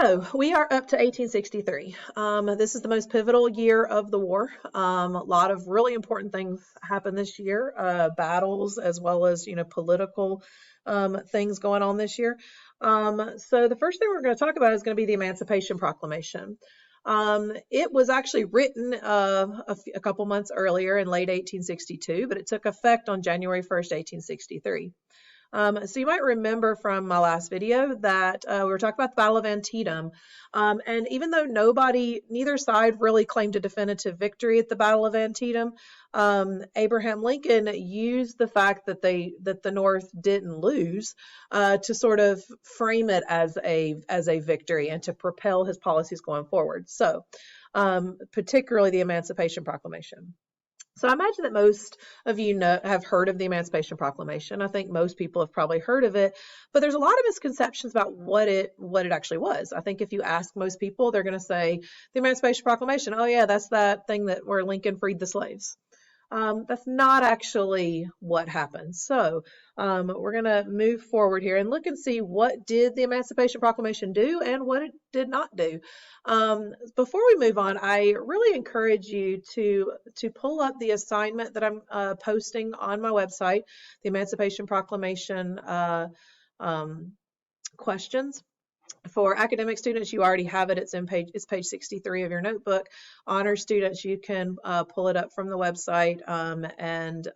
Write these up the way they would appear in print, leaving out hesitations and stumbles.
So we are up to 1863. This is the most pivotal year of the war. A lot of really important things happen this year, battles as well as political things going on this year. So the first thing we're going to talk about is going to be the Emancipation Proclamation. It was actually written a couple months earlier in late 1862, but it took effect on January 1st, 1863. So you might remember from my last video that we were talking about the Battle of Antietam. And even though neither side really claimed a definitive victory at the Battle of Antietam, Abraham Lincoln used the fact that the North didn't lose to sort of frame it as a victory and to propel his policies going forward. So particularly the Emancipation Proclamation. So I imagine that most of you have heard of the Emancipation Proclamation. I think most people have probably heard of it, but there's a lot of misconceptions about what it actually was. I think if you ask most people, they're going to say the Emancipation Proclamation. Oh yeah, that's that thing where Lincoln freed the slaves. That's not actually what happened. So we're going to move forward here and look and see what did the Emancipation Proclamation do and what it did not do. Before we move on, I really encourage you to pull up the assignment that I'm posting on my website, the Emancipation Proclamation questions. For academic students, you already have it. It's page 63 of your notebook. Honor students, you can pull it up from the website and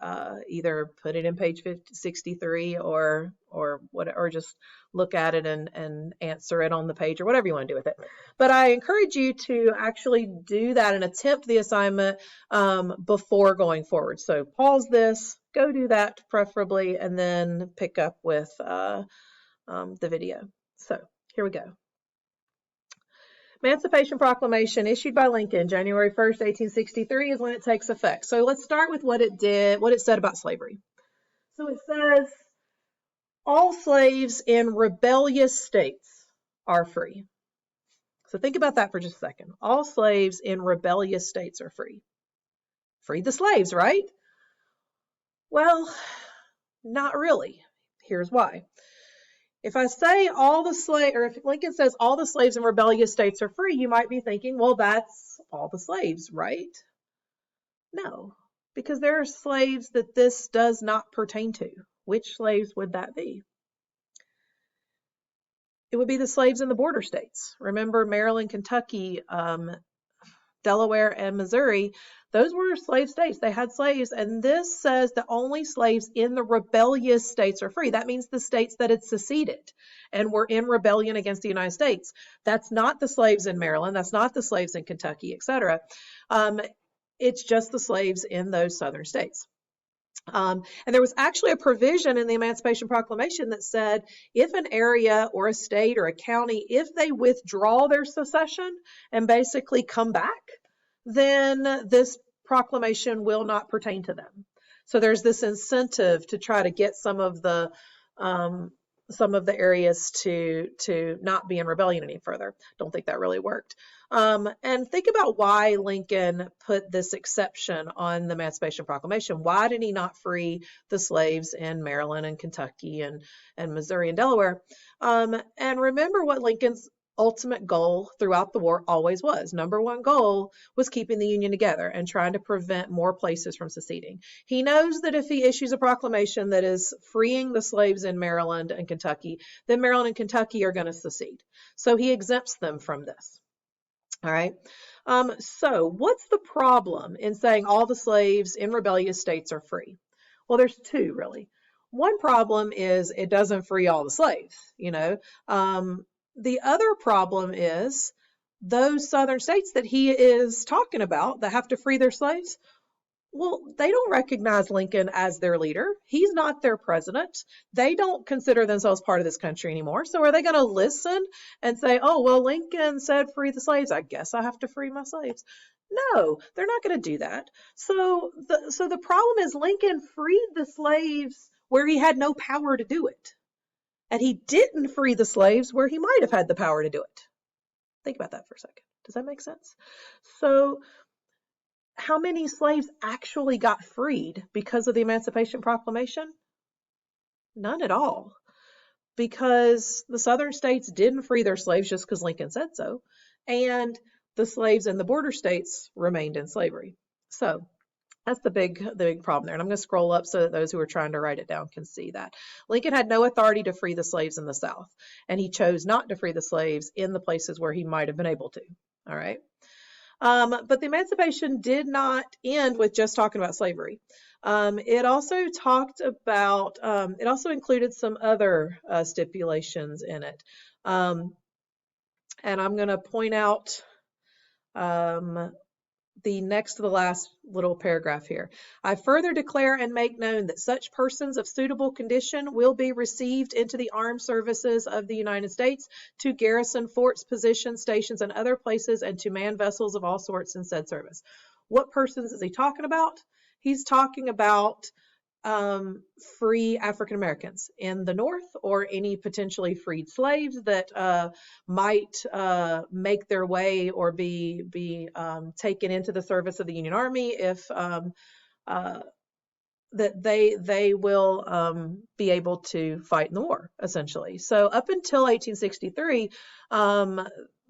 either put it in page 63 or just look at it and answer it on the page or whatever you want to do with it. But I encourage you to actually do that and attempt the assignment before going forward. So pause this, go do that preferably, and then pick up with the video. So here we go. Emancipation Proclamation issued by Lincoln, January 1st, 1863 is when it takes effect. So let's start with what it said about slavery. So it says, all slaves in rebellious states are free. So think about that for just a second. All slaves in rebellious states are free. Free the slaves, right? Well, not really. Here's why. If I say if Lincoln says all the slaves in rebellious states are free, you might be thinking, well, that's all the slaves, right? No, because there are slaves that this does not pertain to. Which slaves would that be? It would be the slaves in the border states. Remember, Maryland, Kentucky, Delaware, and Missouri, those were slave states. They had slaves, and this says that only slaves in the rebellious states are free. That means the states that had seceded and were in rebellion against the United States. That's not the slaves in Maryland. That's not the slaves in Kentucky, etc. It's just the slaves in those southern states. And there was actually a provision in the Emancipation Proclamation that said if an area or a state or a county, if they withdraw their secession and basically come back, then this proclamation will not pertain to them. So there's this incentive to try to get some of the areas to not be in rebellion any further. Don't think that really worked. And think about why Lincoln put this exception on the Emancipation Proclamation. Why did he not free the slaves in Maryland and Kentucky and Missouri and Delaware? And remember what Lincoln's ultimate goal throughout the war always was. Number one goal was keeping the Union together and trying to prevent more places from seceding. He knows that if he issues a proclamation that is freeing the slaves in Maryland and Kentucky, then Maryland and Kentucky are going to secede. So he exempts them from this. All right. So what's the problem in saying all the slaves in rebellious states are free? Well, there's two really. One problem is it doesn't free all the slaves, The other problem is those southern states that he is talking about that have to free their slaves, well, they don't recognize Lincoln as their leader. He's not their president. They don't consider themselves part of this country anymore. So are they going to listen and say, oh, well, Lincoln said free the slaves. I guess I have to free my slaves. No, they're not going to do that. So the problem is Lincoln freed the slaves where he had no power to do it. And he didn't free the slaves where he might have had the power to do it. Think about that for a second. Does that make sense? So how many slaves actually got freed because of the Emancipation Proclamation? None at all. because the southern states didn't free their slaves just because Lincoln said so, and the slaves in the border states remained in slavery. So that's the big problem there. And I'm going to scroll up so that those who are trying to write it down can see that. Lincoln had no authority to free the slaves in the South, and he chose not to free the slaves in the places where he might have been able to. All right. But the Emancipation did not end with just talking about slavery. It also talked about, it also included some other stipulations in it. And I'm going to point out the next to the last little paragraph here. I further declare and make known that such persons of suitable condition will be received into the armed services of the United States to garrison forts, positions, stations, and other places, and to man vessels of all sorts in said service. What persons is he talking about? He's talking about free African Americans in the North, or any potentially freed slaves that might make their way or be taken into the service of the Union Army, if that they will be able to fight in the war, essentially. So up until 1863,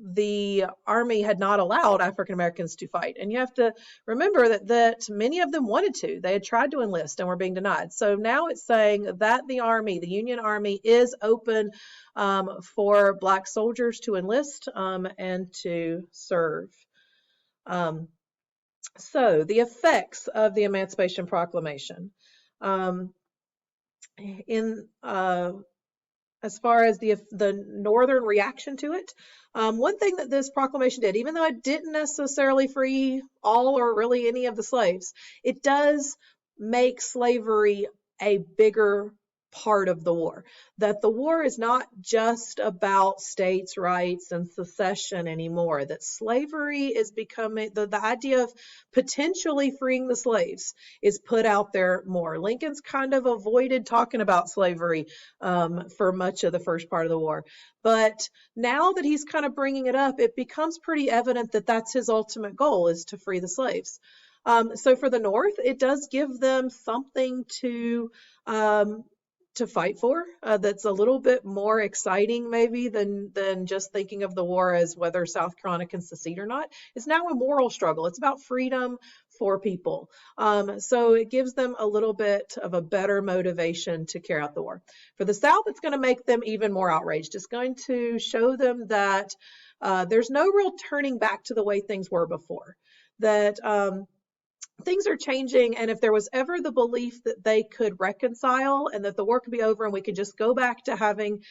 the Army had not allowed African Americans to fight. And you have to remember that many of them wanted to. They had tried to enlist and were being denied. So now it's saying that the Army, the Union Army, is open for Black soldiers to enlist and to serve. So the effects of the Emancipation Proclamation. As far as the Northern reaction to it, one thing that this proclamation did, even though it didn't necessarily free all or really any of the slaves, it does make slavery a bigger part of the war. That the war is not just about states' rights and secession anymore. That slavery is becoming, the idea of potentially freeing the slaves is put out there more. Lincoln's kind of avoided talking about slavery for much of the first part of the war. But now that he's kind of bringing it up, it becomes pretty evident that that's his ultimate goal, is to free the slaves. So for the North, it does give them something to fight for, that's a little bit more exciting maybe than just thinking of the war as whether South Carolina can secede or not. It's now a moral struggle. It's about freedom for people. So it gives them a little bit of a better motivation to carry out the war. For the South, it's going to make them even more outraged. It's going to show them that there's no real turning back to the way things were before. That things are changing, and if there was ever the belief that they could reconcile and that the war could be over and we could just go back to having,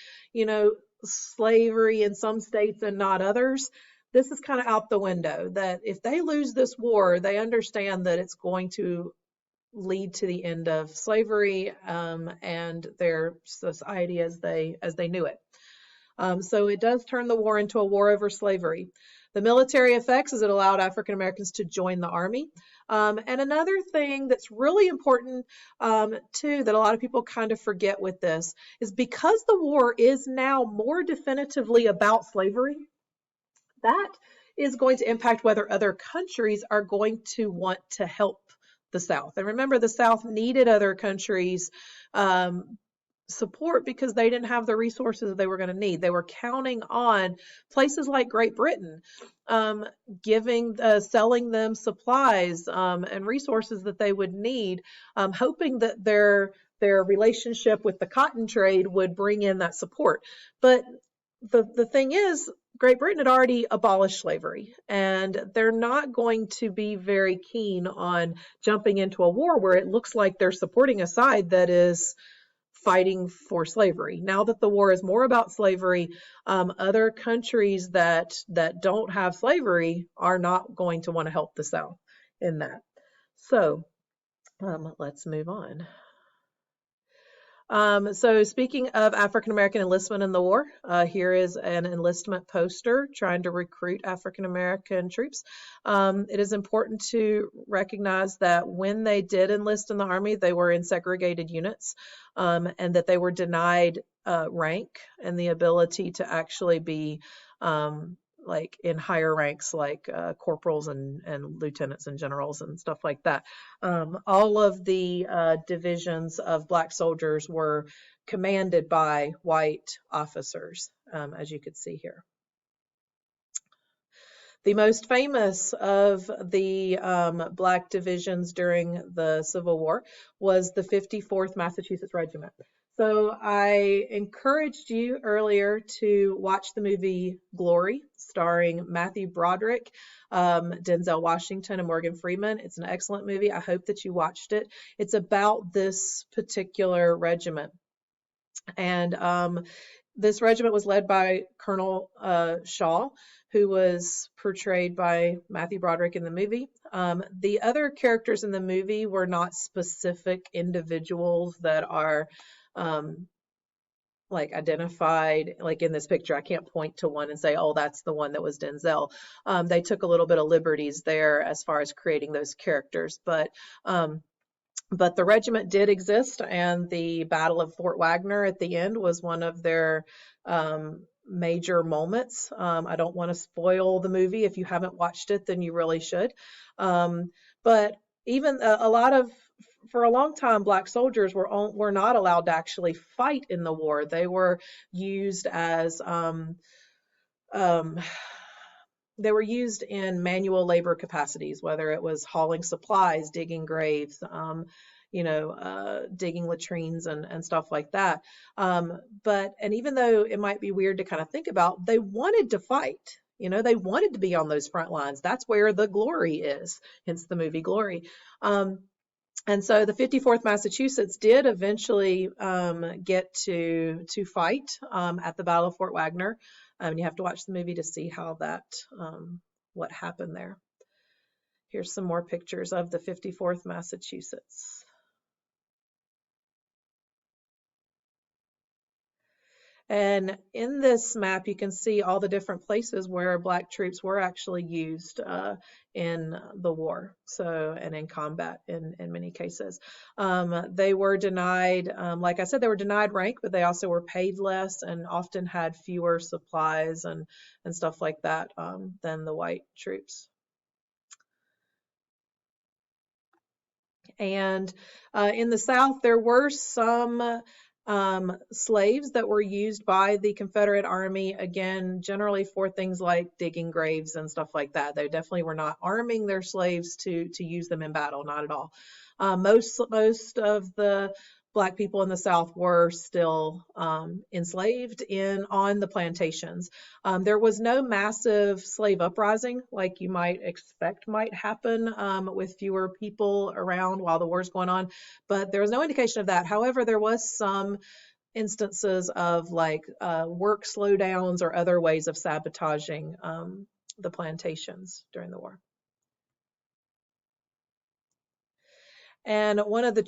slavery in some states and not others, this is kind of out the window. That if they lose this war, they understand that it's going to lead to the end of slavery and their society as they knew it. So it does turn the war into a war over slavery. The military effects is it allowed African Americans to join the Army. And another thing that's really important too, that a lot of people kind of forget with this, is because the war is now more definitively about slavery, that is going to impact whether other countries are going to want to help the South. And remember, the South needed other countries' support because they didn't have the resources they were going to need. They were counting on places like Great Britain selling them supplies and resources that they would need, hoping that their relationship with the cotton trade would bring in that support. But the thing is, Great Britain had already abolished slavery, and they're not going to be very keen on jumping into a war where it looks like they're supporting a side that is fighting for slavery. Now that the war is more about slavery, other countries that don't have slavery are not going to want to help the South in that. So let's move on. So speaking of African American enlistment in the war, here is an enlistment poster trying to recruit African American troops. It is important to recognize that when they did enlist in the Army, they were in segregated units, and that they were denied rank and the ability to actually be like in higher ranks, like corporals and lieutenants and generals and stuff like that. All of the divisions of Black soldiers were commanded by white officers, as you could see here. The most famous of the Black divisions during the Civil War was the 54th Massachusetts Regiment. So I encouraged you earlier to watch the movie Glory, starring Matthew Broderick, Denzel Washington, and Morgan Freeman. It's an excellent movie. I hope that you watched it. It's about this particular regiment. And this regiment was led by Colonel Shaw, who was portrayed by Matthew Broderick in the movie. The other characters in the movie were not specific individuals that are like identified, like in this picture. I can't point to one and say, oh, that's the one that was Denzel. They took a little bit of liberties there as far as creating those characters, but the regiment did exist, and the Battle of Fort Wagner at the end was one of their major moments. I don't want to spoil the movie. If you haven't watched it, then you really should. But even for a long time, Black soldiers were not allowed to actually fight in the war. They were used as they were used in manual labor capacities, whether it was hauling supplies, digging graves, digging latrines and stuff like that. And even though it might be weird to kind of think about, they wanted to fight. They wanted to be on those front lines. That's where the glory is, hence the movie Glory. And so the 54th Massachusetts did eventually get to fight at the Battle of Fort Wagner. You have to watch the movie to see how what happened there. Here's some more pictures of the 54th Massachusetts. And in this map, you can see all the different places where Black troops were actually used in the war, and in combat in many cases. They were denied, like I said, they were denied rank, but they also were paid less and often had fewer supplies and stuff like that than the white troops. And in the South, there were some slaves that were used by the Confederate Army, again, generally for things like digging graves and stuff like that. They definitely were not arming their slaves to use them in battle, not at all. Most of the Black people in the South were still enslaved on the plantations. There was no massive slave uprising like you might expect might happen with fewer people around while the war's going on, but there was no indication of that. However, there was some instances of work slowdowns or other ways of sabotaging the plantations during the war. And one of the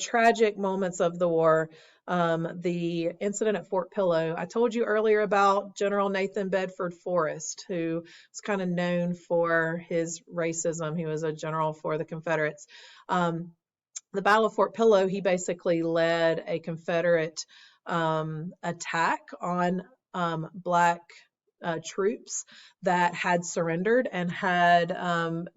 tragic moments of the war, the incident at Fort Pillow. I told you earlier about General Nathan Bedford Forrest, who was kind of known for his racism. He was a general for the Confederates. The Battle of Fort Pillow, he basically led a Confederate attack on Black troops that had surrendered and had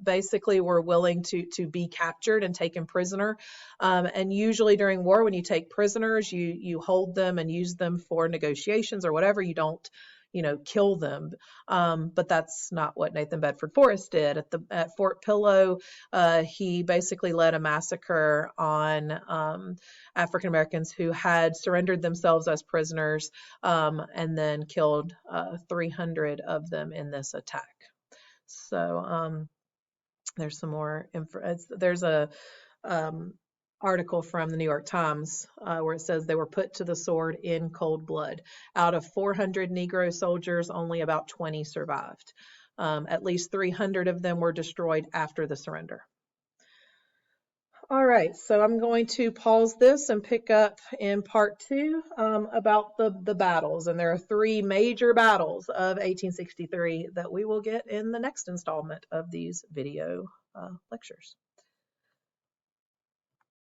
basically were willing to be captured and taken prisoner. And usually during war, when you take prisoners, you hold them and use them for negotiations or whatever. You don't kill them. But that's not what Nathan Bedford Forrest did. At Fort Pillow, he basically led a massacre on African Americans who had surrendered themselves as prisoners, and then killed 300 of them in this attack. So there's some more info. There's a article from the New York Times where it says they were put to the sword in cold blood. Out of 400 Negro soldiers, only about 20 survived. At least 300 of them were destroyed after the surrender. All right, so I'm going to pause this and pick up in part 2 about the battles. And there are 3 major battles of 1863 that we will get in the next installment of these video lectures.